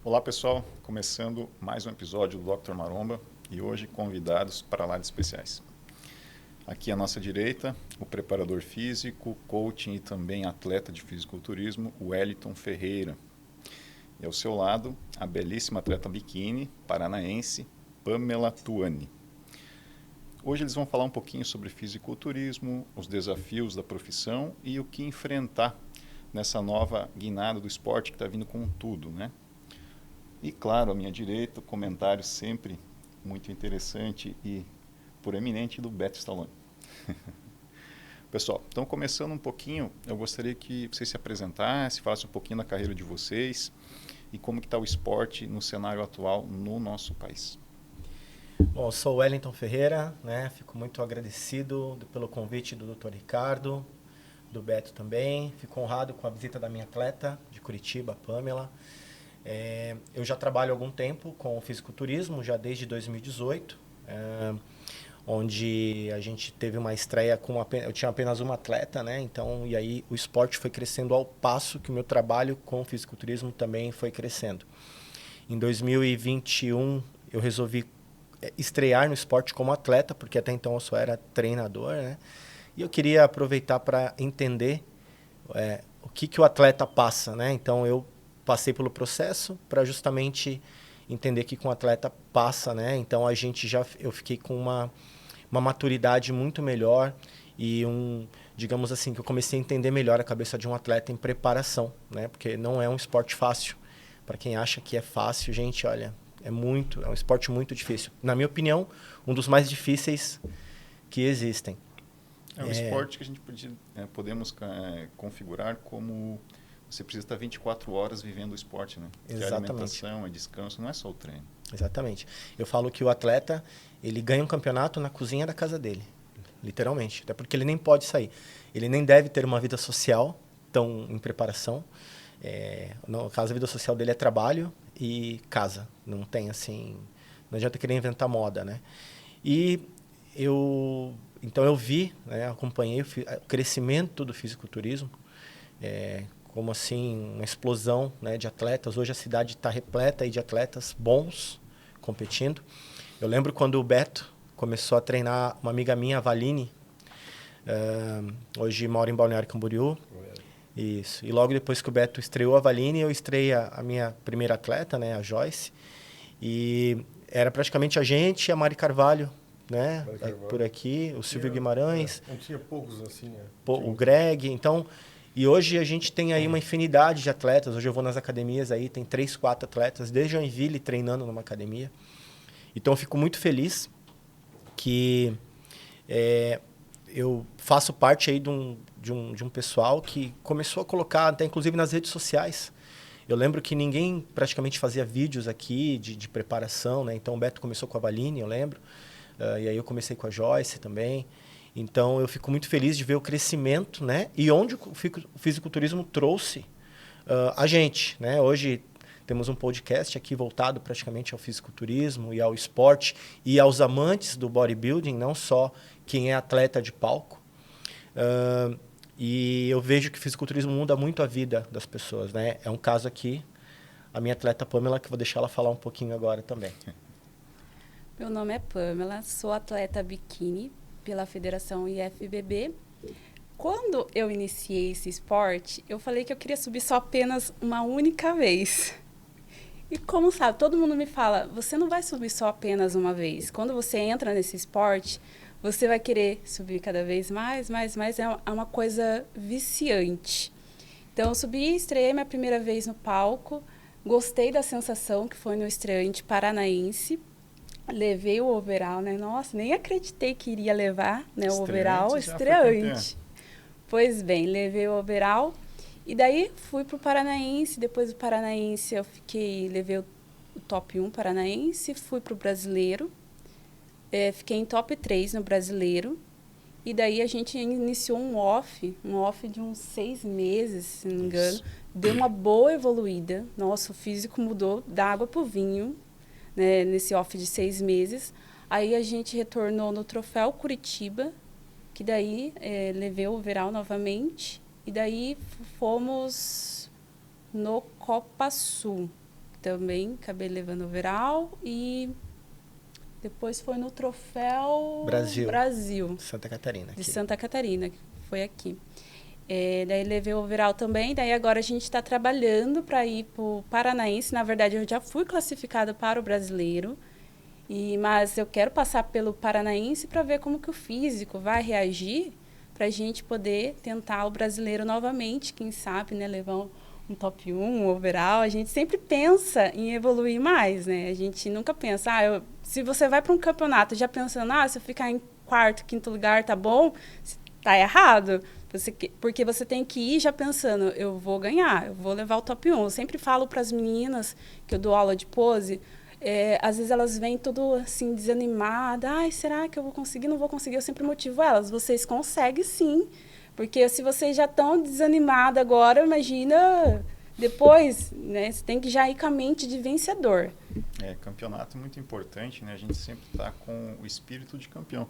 Olá pessoal, começando mais um episódio do Dr. Maromba e hoje convidados para lá de especiais. Aqui à nossa direita, o preparador físico, coaching e também atleta de fisiculturismo, Wellington Ferreira. E ao seu lado, a belíssima atleta biquíni paranaense, Pamela Tuani. Hoje eles vão falar um pouquinho sobre fisiculturismo, os desafios da profissão e o que enfrentar nessa nova guinada do esporte que está vindo com tudo, né? E claro, à minha direita, o comentário sempre muito interessante e proeminente do Beto Stallone. Pessoal, então começando um pouquinho, eu gostaria que vocês se apresentassem, falassem um pouquinho da carreira de vocês e como que está o esporte no cenário atual no nosso país. Bom, eu sou o Wellington Ferreira, né? Fico muito agradecido pelo convite do Dr. Ricardo, do Beto também. Fico honrado com a visita da minha atleta de Curitiba, Pamela. Eu já trabalho há algum tempo com o fisiculturismo, já desde 2018, onde a gente teve uma estreia com eu tinha apenas uma atleta, né? Então, e aí o esporte foi crescendo ao passo que o meu trabalho com o fisiculturismo também foi crescendo. Em 2021, eu resolvi estrear no esporte como atleta, porque até então eu só era treinador, né? E eu queria aproveitar para entender o que o atleta passa, né? Então eu passei pelo processo para justamente entender o que um atleta passa, né? Então eu fiquei com uma maturidade muito melhor e digamos assim, que eu comecei a entender melhor a cabeça de um atleta em preparação, né? Porque não é um esporte fácil. Para quem acha que é fácil, gente, olha, é um esporte muito difícil. Na minha opinião, um dos mais difíceis que existem. É um esporte que a gente podemos configurar como você precisa estar 24 horas vivendo o esporte, né? Que é alimentação, é descanso, não é só o treino. Exatamente. Eu falo que o atleta, ele ganha um campeonato na cozinha da casa dele, literalmente. Até porque ele nem pode sair. Ele nem deve ter uma vida social tão em preparação. No caso, a vida social dele é trabalho e casa. Não tem assim... Não adianta querer inventar moda, né? Então eu vi, né, acompanhei o crescimento do fisiculturismo, como assim uma explosão, né, de atletas. Hoje a cidade está repleta aí de atletas bons competindo. Eu lembro quando o Beto começou a treinar uma amiga minha, a Valine, hoje mora em Balneário Camboriú. Isso. E logo depois que o Beto estreou a Valine, eu estreiei a minha primeira atleta, né, a Joyce. E era praticamente a gente e a Mari Carvalho, né? Por aqui, o Silvio Guimarães. Não tinha poucos assim, né? O Greg. Então, e hoje a gente tem aí uma infinidade de atletas. Hoje eu vou nas academias aí, tem 3, 4 atletas, desde Joinville treinando numa academia. Então eu fico muito feliz que eu faço parte aí de um pessoal que começou a colocar, até inclusive nas redes sociais. Eu lembro que ninguém praticamente fazia vídeos aqui de preparação, né? Então o Beto começou com a Valine, eu lembro. E aí eu comecei com a Joyce também. Então eu fico muito feliz de ver o crescimento, né? E onde o fisiculturismo trouxe a gente, né? Hoje temos um podcast aqui voltado praticamente ao fisiculturismo e ao esporte e aos amantes do bodybuilding, não só quem é atleta de palco. E eu vejo que o fisiculturismo muda muito a vida das pessoas, né? É um caso aqui, a minha atleta Pamela, que eu vou deixar ela falar um pouquinho agora também. Meu nome é Pamela, sou atleta biquíni pela Federação IFBB. Quando eu iniciei esse esporte, eu falei que eu queria subir só apenas uma única vez. E como sabe, todo mundo me fala, você não vai subir só apenas uma vez. Quando você entra nesse esporte, você vai querer subir cada vez mais. É uma coisa viciante. Então, eu subi, estreiei minha primeira vez no palco, gostei da sensação que foi no estreante paranaense. Levei o overall, né? Nossa, nem acreditei que iria levar, né, o overall estreante. Pois bem, levei o overall e daí fui pro Paranaense. Depois do Paranaense levei o top 1 Paranaense, fui pro Brasileiro. Fiquei em top 3 no Brasileiro. E daí a gente iniciou um off de uns 6 meses, se não me engano. Isso. Deu uma boa evoluída. Nosso físico mudou da água pro vinho. Né, nesse off de 6 meses. Aí a gente retornou no Troféu Curitiba, que daí levei o overall novamente. E daí fomos no Copa Sul. também acabei levando overall e depois foi no Troféu Brasil. Santa Catarina. De Santa Catarina, que foi aqui. Daí levei o overall também, daí agora a gente está trabalhando para ir para o Paranaense. Na verdade, eu já fui classificada para o Brasileiro, mas eu quero passar pelo Paranaense para ver como que o físico vai reagir para a gente poder tentar o Brasileiro novamente, quem sabe, né, levar um top 1, um overall. A gente sempre pensa em evoluir mais, né? A gente nunca pensa, se você vai para um campeonato já pensando, se eu ficar em quarto, quinto lugar, tá bom, tá errado. Porque você tem que ir já pensando, eu vou ganhar, eu vou levar o top 1. Eu sempre falo para as meninas que eu dou aula de pose, às vezes elas vêm tudo assim, desanimadas. Será que eu vou conseguir? Não vou conseguir. Eu sempre motivo elas. Vocês conseguem sim. Porque se vocês já estão desanimadas agora, imagina depois, né? Você tem que já ir com a mente de vencedor. Campeonato é muito importante, né? A gente sempre está com o espírito de campeão.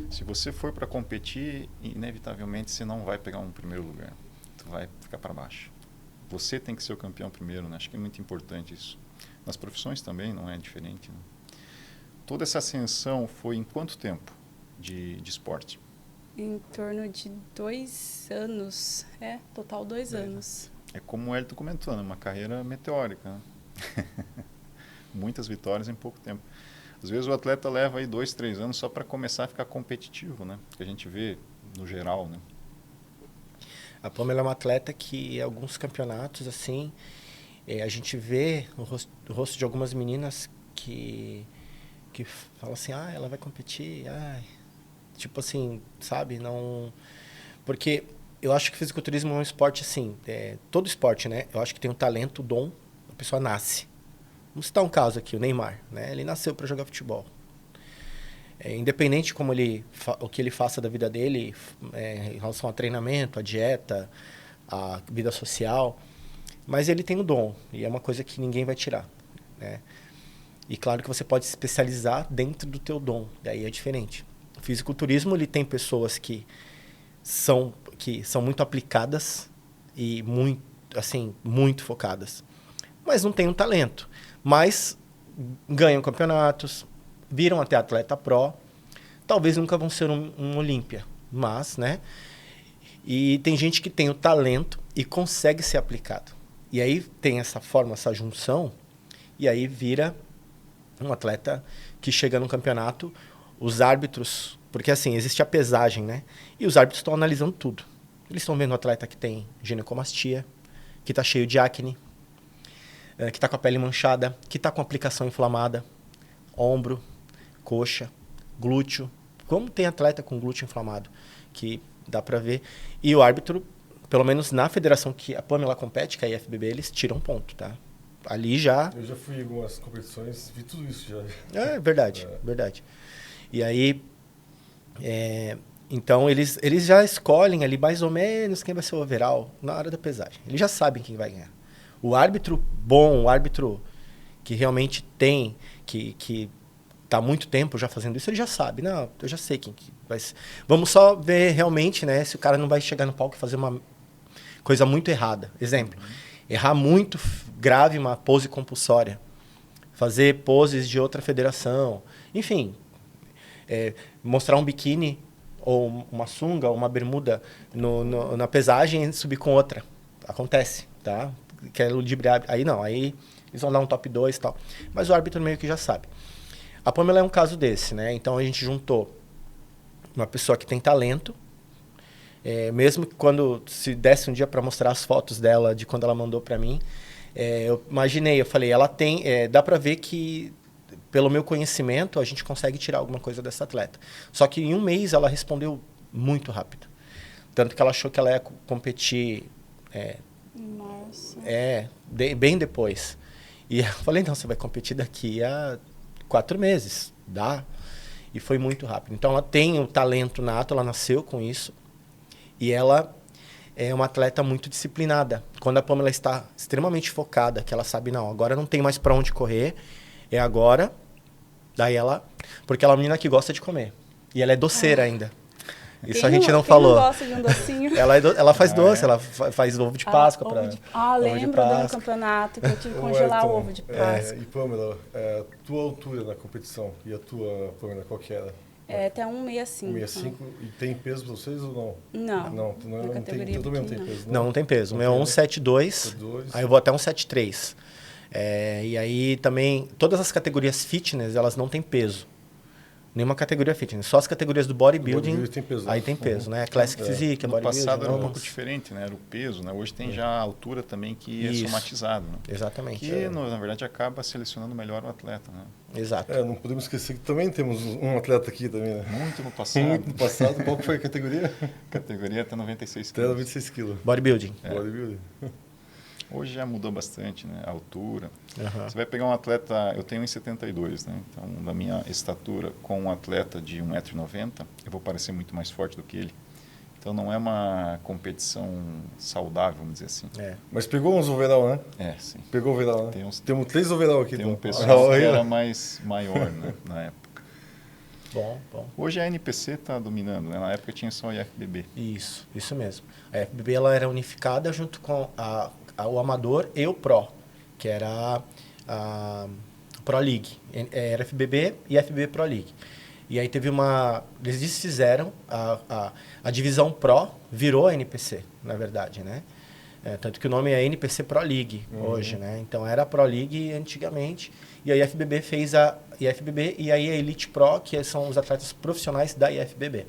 Se você for para competir, inevitavelmente você não vai pegar um primeiro lugar. Tu vai ficar para baixo. Você tem que ser o campeão primeiro, né? Acho que é muito importante isso. Nas profissões também não é diferente, né? Toda essa ascensão foi em quanto tempo de esporte? Em torno de 2 anos. Total 2 anos. É como o Hélito comentou, né? Uma carreira meteórica, né? Muitas vitórias em pouco tempo. Às vezes o atleta leva aí 2, 3 anos só para começar a ficar competitivo, né? Que a gente vê no geral, né? A Pamela é uma atleta que em alguns campeonatos, assim, a gente vê o rosto de algumas meninas que falam assim, ela vai competir, tipo assim, sabe? Não... Porque eu acho que o fisiculturismo é um esporte assim, todo esporte, né? Eu acho que tem um talento, o dom, a pessoa nasce. Vamos citar um caso aqui, o Neymar, né? Ele nasceu para jogar futebol. Independente de como o que ele faça da vida dele, em relação ao treinamento, à dieta, à vida social, mas ele tem o dom, e é uma coisa que ninguém vai tirar, né? E claro que você pode se especializar dentro do teu dom, daí é diferente. O fisiculturismo, ele tem pessoas que são muito aplicadas e muito focadas, mas não tem um talento. Mas ganham campeonatos, viram até atleta pro, talvez nunca vão ser um Olímpia, mas, né? E tem gente que tem o talento e consegue ser aplicado. E aí tem essa forma, essa junção, e aí vira um atleta que chega no campeonato, os árbitros, porque assim, existe a pesagem, né? E os árbitros estão analisando tudo. Eles estão vendo o atleta que tem ginecomastia, que está cheio de acne, que está com a pele manchada, que está com aplicação inflamada, ombro, coxa, glúteo. Como tem atleta com glúteo inflamado, que dá para ver. E o árbitro, pelo menos na federação que a Pamela compete, que é a IFBB, eles tiram ponto, tá? Ali já... Eu já fui em algumas competições, vi tudo isso já. É verdade, verdade. E aí, então eles já escolhem ali mais ou menos quem vai ser o overall na hora da pesagem. Eles já sabem quem vai ganhar. O árbitro bom, o árbitro que realmente tem, que está há muito tempo já fazendo isso, ele já sabe. Não, eu já sei quem que vai ser. Vamos só ver realmente, né, se o cara não vai chegar no palco e fazer uma coisa muito errada. Exemplo, errar muito grave uma pose compulsória. Fazer poses de outra federação. Enfim, mostrar um biquíni ou uma sunga ou uma bermuda na pesagem e subir com outra. Acontece, tá? Que é ludibriar. Aí não, aí eles vão dar um top 2 e tal. Mas o árbitro meio que já sabe. A Pamela é um caso desse, né? Então a gente juntou uma pessoa que tem talento, mesmo que quando se desse um dia para mostrar as fotos dela de quando ela mandou para mim, eu imaginei, eu falei, ela tem, dá para ver que pelo meu conhecimento a gente consegue tirar alguma coisa dessa atleta. Só que em um mês ela respondeu muito rápido, tanto que ela achou que ela ia competir bem depois. E eu falei, não, você vai competir daqui a 4 meses, dá. E foi muito rápido. Então ela tem o talento nato, ela nasceu com isso. E ela é uma atleta muito disciplinada. Quando a Pamela está extremamente focada, que ela sabe, não, agora não tem mais para onde correr, é agora. Daí ela... Porque ela é uma menina que gosta de comer. E ela é doceira ainda. Isso a gente não quem falou. não gosta de um docinho? Ela faz doce, ela faz ovo de Páscoa. Lembro de um campeonato que eu tive que congelar o ovo de Páscoa. E Pamela, a tua altura na competição e a tua, Pamela, qual que era? É até 1,65. 1,65 e tem peso pra vocês ou não? Não. Não, não tem, tu também não tem peso, não? Não tem peso. O meu é 1,72, aí eu vou até 1,73. E aí também, todas as categorias fitness, elas não têm peso. Nenhuma categoria fitness. Só as categorias do bodybuilding, tem peso, aí tem peso, né? Classic Physique, no bodybuilding. passado era um pouco diferente, né? Era o peso, né? Hoje tem já a altura também que é somatizado, né? Exatamente. Que, na verdade, acaba selecionando melhor o atleta, né? Exato. Não podemos esquecer que também temos um atleta aqui também, né? Muito no passado. Muito no passado. Qual que foi a categoria? Categoria até 96 Até quilos. 96 quilos. Bodybuilding. Bodybuilding. Hoje já mudou bastante, né? A altura. Uhum. Você vai pegar um atleta, eu tenho 1,72, né? Então, da minha estatura com um atleta de 1,90 m, eu vou parecer muito mais forte do que ele. Então, não é uma competição saudável, vamos dizer assim. Mas pegou uns overall, né? Sim. Pegou overall, né? Temos 3 overall aqui. Tem um pessoal que era maior, né? Na época. Bom. Hoje a NPC está dominando, né? Na época tinha só a IFBB. Isso mesmo. A IFBB ela era unificada junto com o Amador e o Pro, que era a Pro League. Era FBB e FBB Pro League. E aí teve eles desfizeram a divisão Pro, virou a NPC, na verdade, né? Tanto que o nome é NPC Pro League hoje, né? Então era a Pro League antigamente, e a IFBB fez a IFBB e aí a Elite Pro, que são os atletas profissionais da IFBB.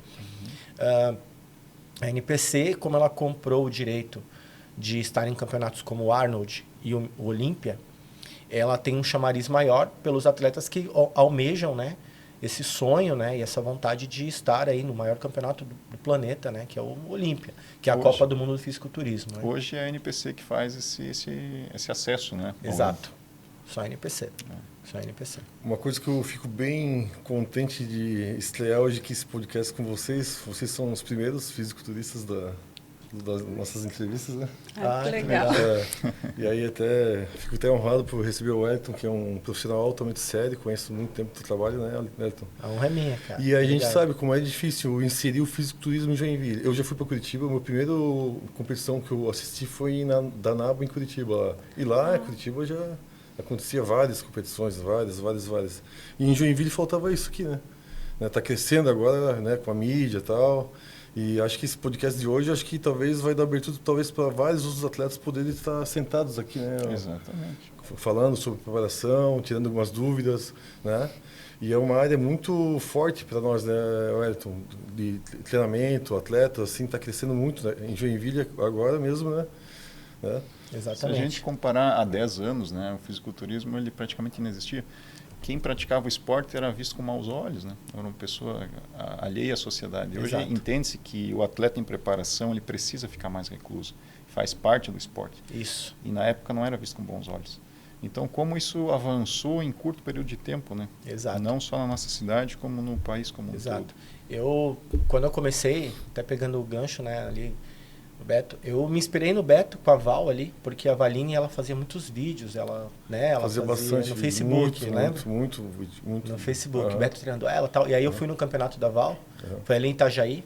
A NPC, como ela comprou o direito de estar em campeonatos como o Arnold e o Olímpia, ela tem um chamariz maior pelos atletas que almejam, né, esse sonho, né, e essa vontade de estar aí no maior campeonato do planeta, né, que é o Olímpia, que é a Copa do Mundo do Fisiculturismo. Né? Hoje é a NPC que faz esse acesso, né? Exato. Só a NPC. Só a NPC. Uma coisa que eu fico bem contente de estrear hoje aqui esse podcast com vocês. Vocês são os primeiros fisiculturistas das nossas entrevistas, né? Que legal. E aí fico até honrado por receber o Wellington, que é um profissional altamente sério, conheço muito tempo do trabalho, né, Wellington? A honra é minha, cara. E a gente sabe como é difícil inserir o fisiculturismo em Joinville. Eu já fui para Curitiba, a minha primeira competição que eu assisti foi da NABO em Curitiba. E lá, em Curitiba, já acontecia várias competições, várias. E em Joinville faltava isso aqui, né? Tá crescendo agora, né, com a mídia e tal. E acho que esse podcast de hoje, acho que talvez vai dar abertura para vários outros atletas poderem estar sentados aqui, né? Exatamente. Falando sobre preparação, tirando algumas dúvidas, né? E é uma área muito forte para nós, né, Wellington? De treinamento, atletas, assim, está crescendo muito, né? Em Joinville agora mesmo, né? Exatamente. Se a gente comparar há 10 anos, né, o fisiculturismo ele praticamente não existia. Quem praticava o esporte era visto com maus olhos, né? Era uma pessoa alheia à sociedade. Hoje entende-se que o atleta em preparação ele precisa ficar mais recluso, faz parte do esporte. Isso. E na época não era visto com bons olhos. Então, como isso avançou em curto período de tempo, né? Exato. Não só na nossa cidade, como no país como um todo. Quando eu comecei, até pegando o gancho, né, ali, o Beto, eu me inspirei no Beto com a Val ali, porque a Valine, ela fazia muitos vídeos, ela fazia bastante no Facebook, muito. No Facebook, Beto treinando ela e tal. E aí eu fui no campeonato da Val, foi ali em Itajaí,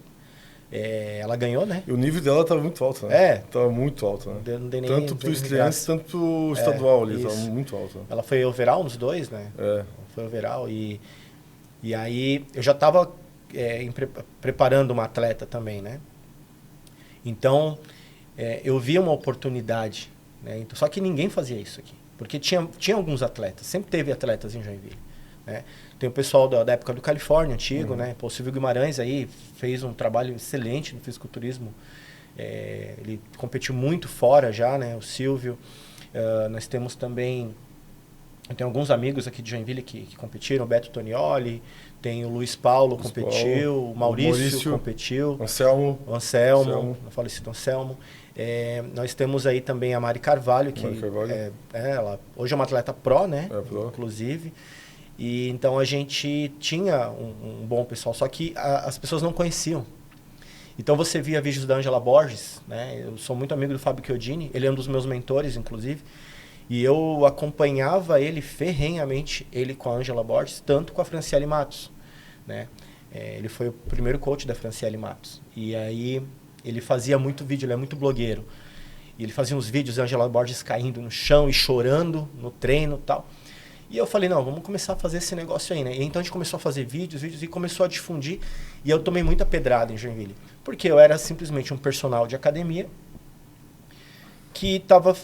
ela ganhou, né? E o nível dela estava muito alto, né? Estava muito alto, né? Tanto pro estreante, tanto pro estadual ali, estava muito alto. Né? Ela foi overall nos dois, né? Foi overall e aí eu já estava preparando uma atleta também, né? Então, eu vi uma oportunidade, né? Então, só que ninguém fazia isso aqui, porque tinha alguns atletas, sempre teve atletas em Joinville, né? Tem o pessoal da época do Califórnia, antigo, né? O Silvio Guimarães aí fez um trabalho excelente no fisiculturismo, ele competiu muito fora já, né? O Silvio, nós temos também, tem alguns amigos aqui de Joinville que competiram, o Beto Tonioli, tem o Luiz Paulo competiu, o Maurício competiu, Anselmo, o falecido Anselmo. Nós temos aí também a Mari Carvalho, que ela hoje é uma atleta pro, né? Inclusive. E então a gente tinha um bom pessoal, só que as pessoas não conheciam. Então você via vídeos da Ângela Borges, né? Eu sou muito amigo do Fábio Chiodini, ele é um dos meus mentores, inclusive. E eu acompanhava ele ferrenhamente, ele com a Ângela Borges, tanto com a Franciele Matos, né? Ele foi o primeiro coach da Franciele Matos. E aí ele fazia muito vídeo, ele é muito blogueiro. E ele fazia uns vídeos de Angela Borges caindo no chão e chorando no treino e tal. E eu falei, não, vamos começar a fazer esse negócio aí, né? E então a gente começou a fazer vídeos e começou a difundir. E eu tomei muita pedrada em Joinville. Porque eu era simplesmente um personal de academia que estava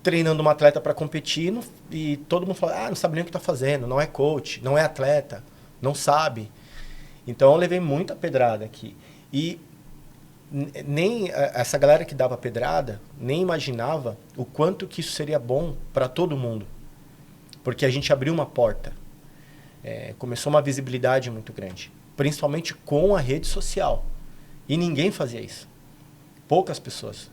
treinando uma atleta para competir e todo mundo falava, não sabe nem o que está fazendo, não é coach, não é atleta, não sabe. Então eu levei muita pedrada aqui. E nem essa galera que dava pedrada nem imaginava o quanto que isso seria bom para todo mundo. Porque a gente abriu uma porta. Começou uma visibilidade muito grande. Principalmente com a rede social. E ninguém fazia isso. Poucas pessoas.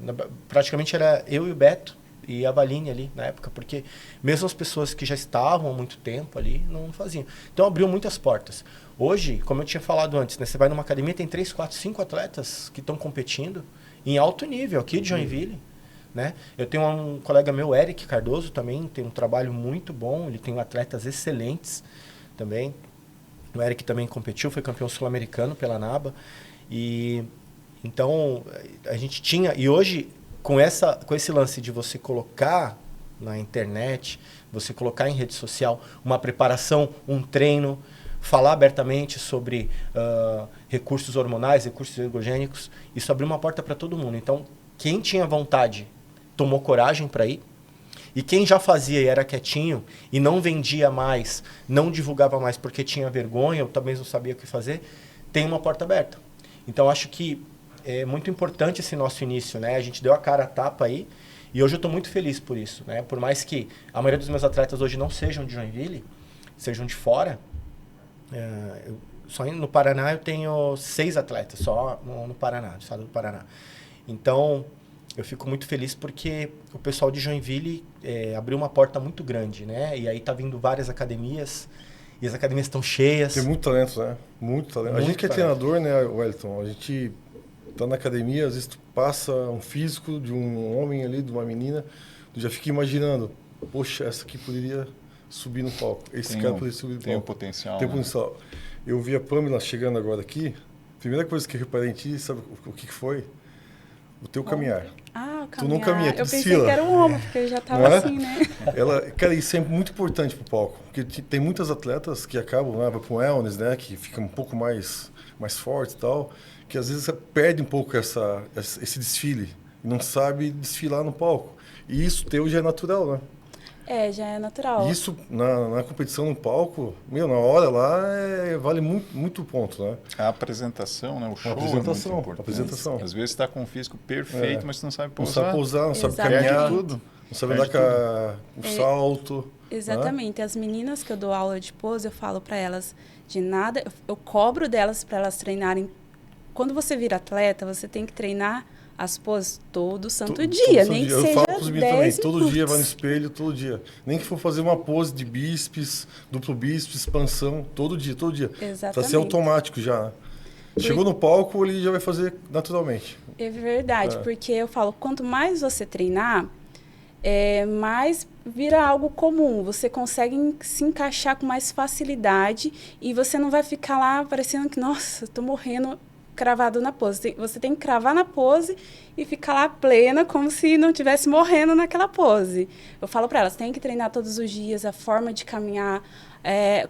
Praticamente era eu e o Beto e a Valine ali na época. Porque mesmo as pessoas que já estavam há muito tempo ali não faziam. Então abriu muitas portas. Hoje, como eu tinha falado antes, né, você vai numa academia, tem 3, 4, 5 atletas que estão competindo em alto nível aqui de Joinville. Né? Eu tenho um colega meu, Eric Cardoso, também tem um trabalho muito bom, ele tem atletas excelentes também. O Eric também competiu, foi campeão sul-americano pela NABA. E então a gente tinha, e hoje com esse lance de você colocar na internet, você colocar em rede social uma preparação, um treino, falar abertamente sobre recursos hormonais, recursos ergogênicos, isso abriu uma porta para todo mundo. Então, quem tinha vontade tomou coragem para ir, e quem já fazia e era quietinho e não vendia mais, não divulgava mais porque tinha vergonha ou talvez não sabia o que fazer, tem uma porta aberta. Então, acho que é muito importante esse nosso início, né? A gente deu a cara a tapa aí, e hoje eu estou muito feliz por isso, né? Por mais que a maioria dos meus atletas hoje não sejam de Joinville, sejam de fora, só no Paraná eu tenho 6 atletas, só no Paraná, no estado do Paraná. Então, eu fico muito feliz porque o pessoal de Joinville abriu uma porta muito grande, né? E aí tá vindo várias academias, e as academias estão cheias. Tem muito talento, né? Muito talento. A gente que é treinador, né, Wellington? A gente tá na academia, às vezes tu passa um físico de um homem ali, de uma menina, tu já fica imaginando, poxa, essa aqui poderia subir no palco. Esse cara poderia subir no palco. Tem o potencial. Tem potencial. Eu vi a Pamela chegando agora aqui, a primeira coisa que eu reparei em ti, sabe o que foi? O teu caminhar. O caminhar. Tu não caminha, tu Eu pensei desfila. que era um homem, porque eu já tava assim, né? Cara, isso é muito importante pro palco. Porque tem muitas atletas que acabam, né, vai pro wellness, né, que fica um pouco mais forte e tal, que às vezes você perde um pouco esse desfile. E não sabe desfilar no palco. E isso teu já é natural, né? Já é natural. Isso, na competição no palco, na hora lá, vale muito ponto, né? A apresentação, né? O show apresentação, é muito importante. apresentação. Às vezes você está com o físico perfeito, mas você não sabe Não pousar. sabe pousar, não sabe Exatamente. caminhar, Tudo. não sabe andar com o salto. Exatamente. As meninas que eu dou aula de pose, eu falo para elas de nada, eu cobro delas para elas treinarem. Quando você vira atleta, você tem que treinar as poses todo santo dia, nem que eu seja falo para os meninos também, 10 todo minutos. dia vai no espelho, todo dia. Nem que for fazer uma pose de bíceps, duplo bíceps, expansão, todo dia. Exatamente. Para ser automático já, né? Chegou no palco, ele já vai fazer naturalmente. É verdade, porque eu falo, quanto mais você treinar, mais vira algo comum. Você consegue se encaixar com mais facilidade e você não vai ficar lá parecendo que, nossa, eu tô morrendo cravado na pose. Você tem que cravar na pose e ficar lá plena, como se não estivesse morrendo naquela pose. Eu falo para elas, tem que treinar todos os dias, a forma de caminhar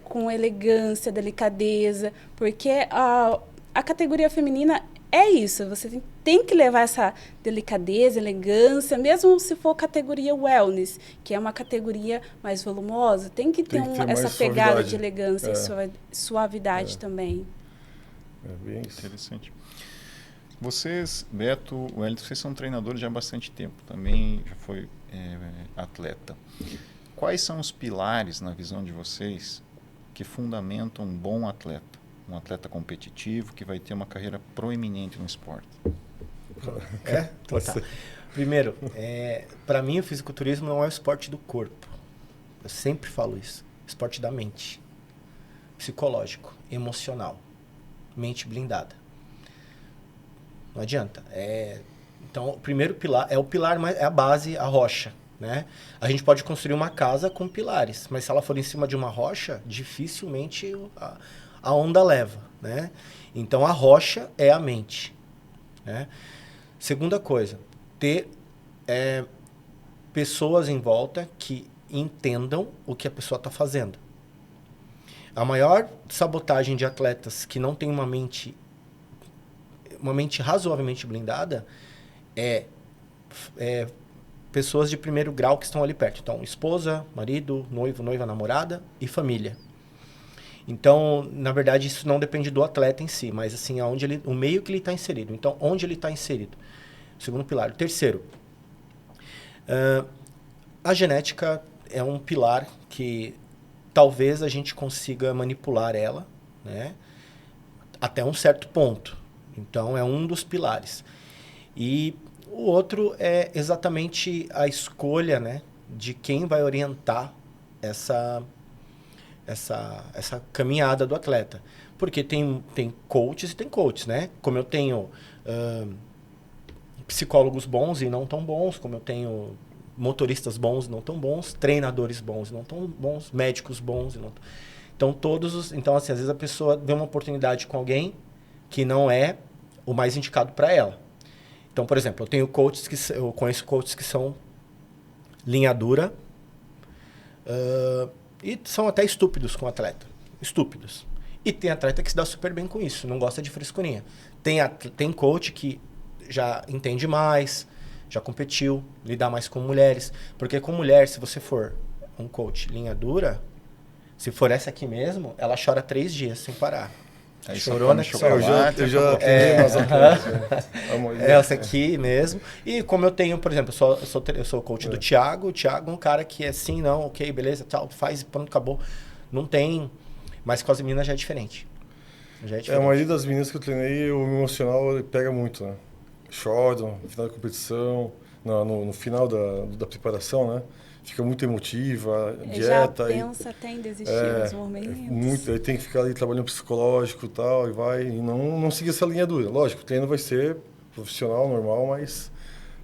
com elegância, delicadeza, porque a categoria feminina é isso. Você tem que levar essa delicadeza, elegância, mesmo se for categoria wellness, que é uma categoria mais volumosa, tem que ter essa pegada de elegância e suavidade também. É bem isso. Interessante. Vocês, Beto, Wellington, vocês são treinadores já há bastante tempo, também já foi atleta. Quais são os pilares, na visão de vocês, que fundamentam um bom atleta? Um atleta competitivo que vai ter uma carreira proeminente no esporte? Pode ser. Primeiro, para mim o fisiculturismo não é o esporte do corpo. Eu sempre falo isso. Esporte da mente. Psicológico, emocional. Mente blindada. Não adianta. Então, o primeiro pilar é o pilar, é a base, a rocha. Né? A gente pode construir uma casa com pilares, mas se ela for em cima de uma rocha, dificilmente a a onda leva, né? Então, a rocha é a mente, né? Segunda coisa, ter pessoas em volta que entendam o que a pessoa está fazendo. A maior sabotagem de atletas que não tem uma mente razoavelmente blindada é pessoas de primeiro grau que estão ali perto. Então, esposa, marido, noivo, noiva, namorada e família. Então, na verdade, isso não depende do atleta em si, mas assim, o meio que ele está inserido. Então, onde ele está inserido. Segundo pilar. Terceiro, a genética é um pilar que talvez a gente consiga manipular ela, né, até um certo ponto. Então, é um dos pilares. E o outro é exatamente a escolha, né, de quem vai orientar essa caminhada do atleta. Porque tem coaches e tem coaches, né? Como eu tenho psicólogos bons e não tão bons, como eu tenho motoristas bons e não tão bons, treinadores bons e não tão bons, médicos bons e não tão... Então, assim, às vezes a pessoa vê uma oportunidade com alguém que não é o mais indicado para ela. Então, por exemplo, eu conheço coaches que são linha dura, e são até estúpidos com o atleta. Estúpidos. E tem atleta que se dá super bem com isso, não gosta de frescurinha. Tem coach que já entende mais, já competiu, lidar mais com mulheres. Porque com mulher, se você for um coach linha dura, se for essa aqui mesmo, ela chora 3 dias sem parar. Aí Chorona que só... Eu já atendi umas atletas. Essa aqui mesmo. E como eu tenho, por exemplo, eu sou coach do Thiago. O Thiago é um cara que é assim, não, ok, beleza, tal, faz e pronto, acabou. Não tem... Mas com as meninas já é diferente. A maioria das meninas que eu treinei, o emocional pega muito, né? Choram no final da competição, no final da preparação, né? Fica muito emotiva, dieta. Já pensa até em desistir nos momentos. Aí tem que ficar ali trabalhando psicológico e tal, e não seguir essa linha dura. Lógico, o treino vai ser profissional, normal, mas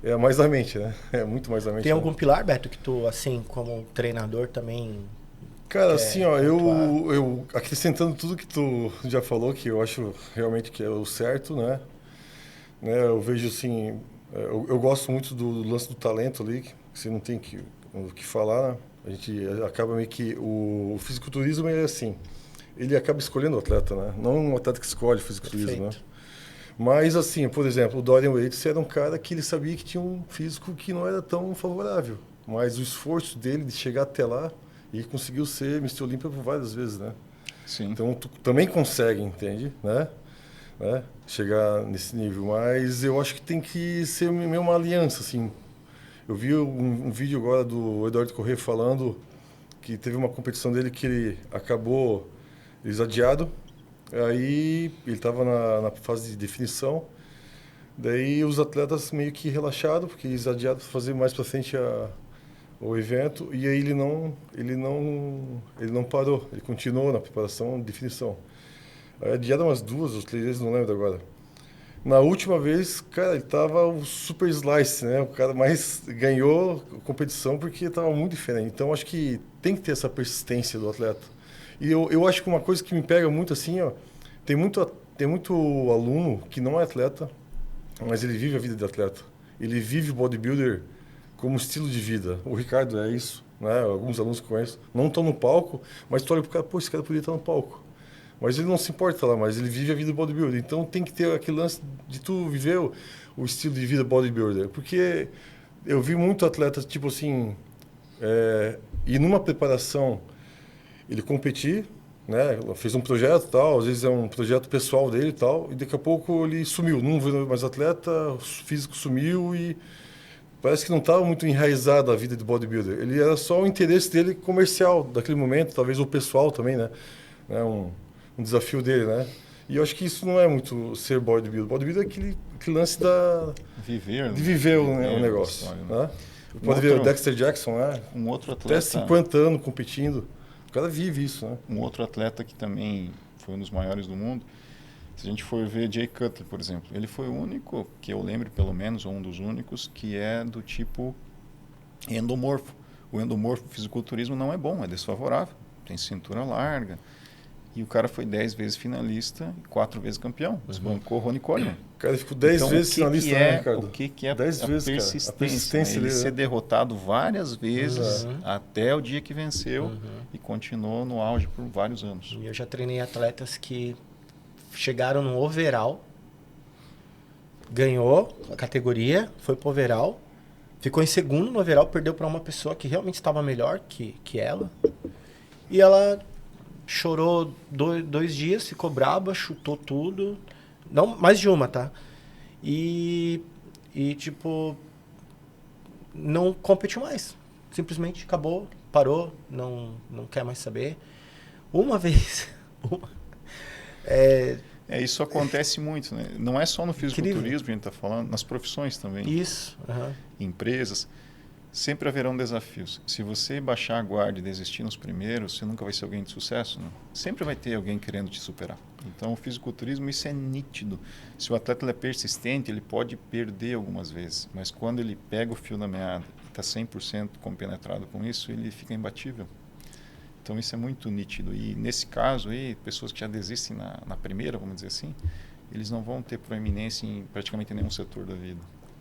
é mais da mente, né? É muito mais da mente. Tem algum pilar, Beto, que tu, assim, como treinador também... Cara, assim, ó, eu acrescentando tudo que tu já falou, que eu acho realmente que é o certo, né? Eu vejo assim, eu gosto muito do lance do talento ali, que você não tem o que falar, né? A gente acaba meio que... O fisiculturismo é assim, ele acaba escolhendo o atleta, né? Não um atleta que escolhe o fisiculturismo, né? Mas assim, por exemplo, o Dorian Yates era um cara que ele sabia que tinha um físico que não era tão favorável. Mas o esforço dele de chegar até lá, e conseguiu ser Mr. Olímpia por várias vezes, né? Sim. Então, tu também consegue, entende? Né? Chegar nesse nível. Mas eu acho que tem que ser meio uma aliança, assim. Eu vi um vídeo agora do Eduardo Corrêa falando que teve uma competição dele que ele acabou adiado. Aí ele estava na fase de definição. Daí os atletas meio que relaxaram, porque eles adiaram para fazer mais para frente o evento, e aí ele não parou, ele continuou na preparação de definição. Aí adiaram umas 2 ou 3 vezes, não lembro agora. Na última vez, cara, ele tava o super slice, né? O cara mais ganhou a competição porque estava muito diferente. Então, acho que tem que ter essa persistência do atleta. E eu acho que uma coisa que me pega muito assim, ó, tem muito aluno que não é atleta, mas ele vive a vida de atleta. Ele vive bodybuilder como estilo de vida. O Ricardo é isso, né? Alguns alunos que conheço não estão no palco, mas tu olha pro cara, pô, esse cara podia estar no palco. Mas ele não se importa lá, mas ele vive a vida do bodybuilder. Então tem que ter aquele lance de tu viver o estilo de vida bodybuilder. Porque eu vi muito atleta, tipo assim, ir numa preparação, ele competir, né? Fez um projeto e tal, às vezes é um projeto pessoal dele e tal, e daqui a pouco ele sumiu, não virou mais atleta, o físico sumiu e parece que não estava muito enraizado a vida de bodybuilder. Ele era só o interesse dele comercial daquele momento, talvez o pessoal também, né? Um desafio dele, né? E eu acho que isso não é muito ser bodybuilder. Bodybuilder é aquele lance de viver o negócio. Né? Pode ver o Dexter Jackson, né? Um outro atleta... Até 50 anos competindo. O cara vive isso, né? Um outro atleta que também foi um dos maiores do mundo, se a gente for ver Jay Cutler, por exemplo, ele foi o único, que eu lembro pelo menos, ou um dos únicos, que é do tipo endomorfo. O endomorfo fisiculturismo não é bom, é desfavorável. Tem cintura larga. E o cara foi 10 vezes finalista e 4 vezes campeão. Desbancou Ronnie Coleman. O cara ficou 10 Então, vezes finalista, né, Ricardo? O que é 10 a vezes, cara. persistência? A persistência Ele dele, ser né? derrotado várias vezes Uhum. até o dia que venceu e continuou no auge por vários anos. E eu já treinei atletas que chegaram no overall, ganhou a categoria, foi pro overall, ficou em segundo no overall, perdeu para uma pessoa que realmente estava melhor que ela. E ela chorou 2 dias, ficou braba, chutou tudo. Não, mais de uma, tá? E tipo, não competiu mais. Simplesmente acabou, parou, não quer mais saber. Uma vez... Isso acontece muito, né? Não é só no fisiculturismo Incrível. que a gente está falando, nas profissões também. Isso. Empresas, sempre haverão desafios. Se você baixar a guarda e desistir nos primeiros, você nunca vai ser alguém de sucesso, né? Sempre vai ter alguém querendo te superar. Então, o fisiculturismo, isso é nítido. Se o atleta ele é persistente, ele pode perder algumas vezes, mas quando ele pega o fio da meada e está 100% compenetrado com isso, ele fica imbatível. Então, isso é muito nítido. E, nesse caso, aí, pessoas que já desistem na primeira, vamos dizer assim, eles não vão ter proeminência em praticamente nenhum setor da vida.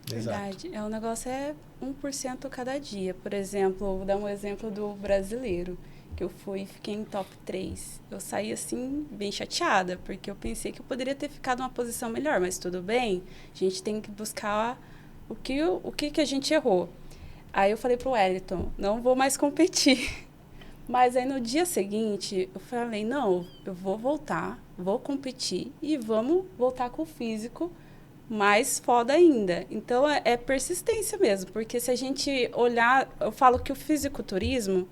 Verdade. O negócio é 1% cada dia. Por exemplo, vou dar um exemplo do brasileiro, que eu fui e fiquei em top 3. Eu saí assim, bem chateada, porque eu pensei que eu poderia ter ficado numa posição melhor, mas tudo bem, a gente tem que buscar o que a gente errou. Aí eu falei pro Wellington, não vou mais competir. Mas aí no dia seguinte, eu falei, não, eu vou voltar, vou competir e vamos voltar com o físico mais foda ainda. Então, é persistência mesmo, porque se a gente olhar, eu falo que o fisiculturismo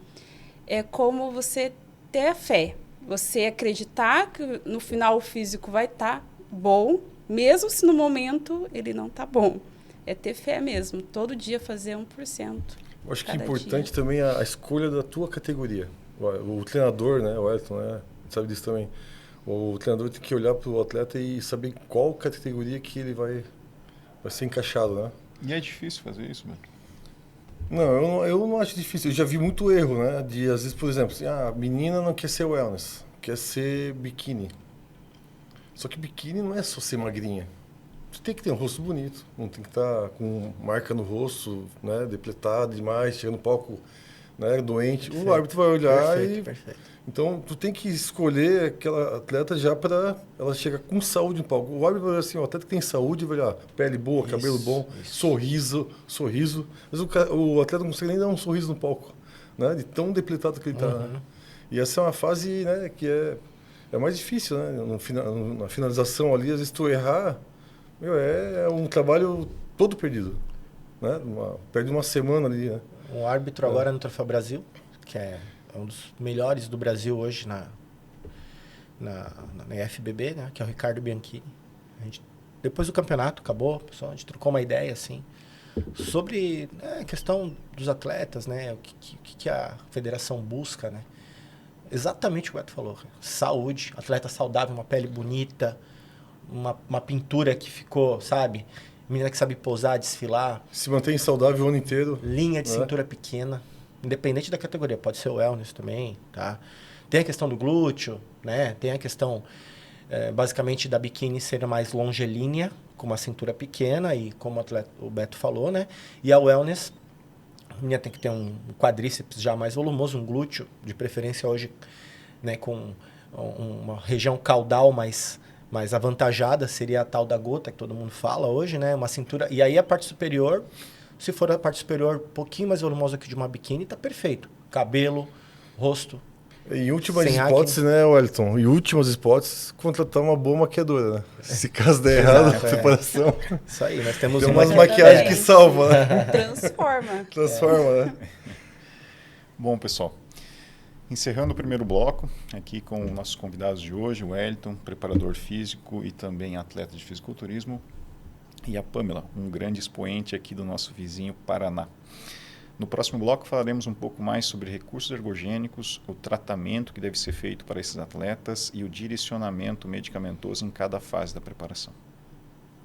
é como você ter a fé. Você acreditar que no final o físico vai estar bom, mesmo se no momento ele não está bom. É ter fé mesmo, todo dia fazer 1%. Eu acho que é cada importante dia. também a escolha da tua categoria. O treinador, né, o Elton, né, sabe disso também. O treinador tem que olhar para o atleta e saber qual categoria que ele vai ser encaixado, né? E é difícil fazer isso, velho. Não, eu não acho difícil. Eu já vi muito erro, né? De, às vezes, por exemplo, assim, a menina não quer ser wellness, quer ser biquíni. Só que biquíni não é só ser magrinha. Você tem que ter um rosto bonito, não tem que estar com marca no rosto, né? Depletado demais, chegando no palco, né? Doente. Perfeito. O árbitro vai olhar Perfeito. Então, tu tem que escolher aquela atleta já para ela chegar com saúde no palco. O árbitro vai olhar assim, o atleta que tem saúde, vai olhar pele boa, cabelo bom, sorriso. Mas o atleta não consegue nem dar um sorriso no palco, né? De tão depletado que ele está. Né? E essa é uma fase, né, que é mais difícil, né? Na finalização ali, às vezes tu errar, é um trabalho todo perdido, né? Perde uma semana ali, né? Um árbitro agora no Troféu Brasil, que é um dos melhores do Brasil hoje na FBB, né? Que é o Ricardo Bianchini. Depois do campeonato, acabou, pessoal, a gente trocou uma ideia, assim, sobre a questão dos atletas, né? O que a federação busca, né? Exatamente o que o Beto falou. Saúde, atleta saudável, uma pele bonita, uma pintura que ficou, sabe? Menina que sabe posar, desfilar. Se mantém saudável o ano inteiro. Linha de cintura pequena. Independente da categoria. Pode ser o wellness também, tá? Tem a questão do glúteo, né? Tem a questão, basicamente, da biquíni ser mais longilínea, com uma cintura pequena, e como o Beto falou, né? E a wellness, a menina tem que ter um quadríceps já mais volumoso, um glúteo, de preferência hoje, né? Com uma região caudal mais avantajada, seria a tal da gota, que todo mundo fala hoje, né? Uma cintura... E aí a parte superior, se for a parte superior um pouquinho mais volumosa que de uma biquíni, tá perfeito. Cabelo, rosto. Em últimas sem hipóteses, acne. né, Wellington? Em últimas hipóteses, contratar uma boa maquiadora, né? Se caso der errado a preparação, Isso aí, nós temos tem uma... umas maquiagens que salvam, né? Transforma. Transforma, né? Bom, pessoal, encerrando o primeiro bloco, aqui com nossos convidados de hoje, o Wellington, preparador físico e também atleta de fisiculturismo, e a Pamela, um grande expoente aqui do nosso vizinho Paraná. No próximo bloco falaremos um pouco mais sobre recursos ergogênicos, o tratamento que deve ser feito para esses atletas e o direcionamento medicamentoso em cada fase da preparação.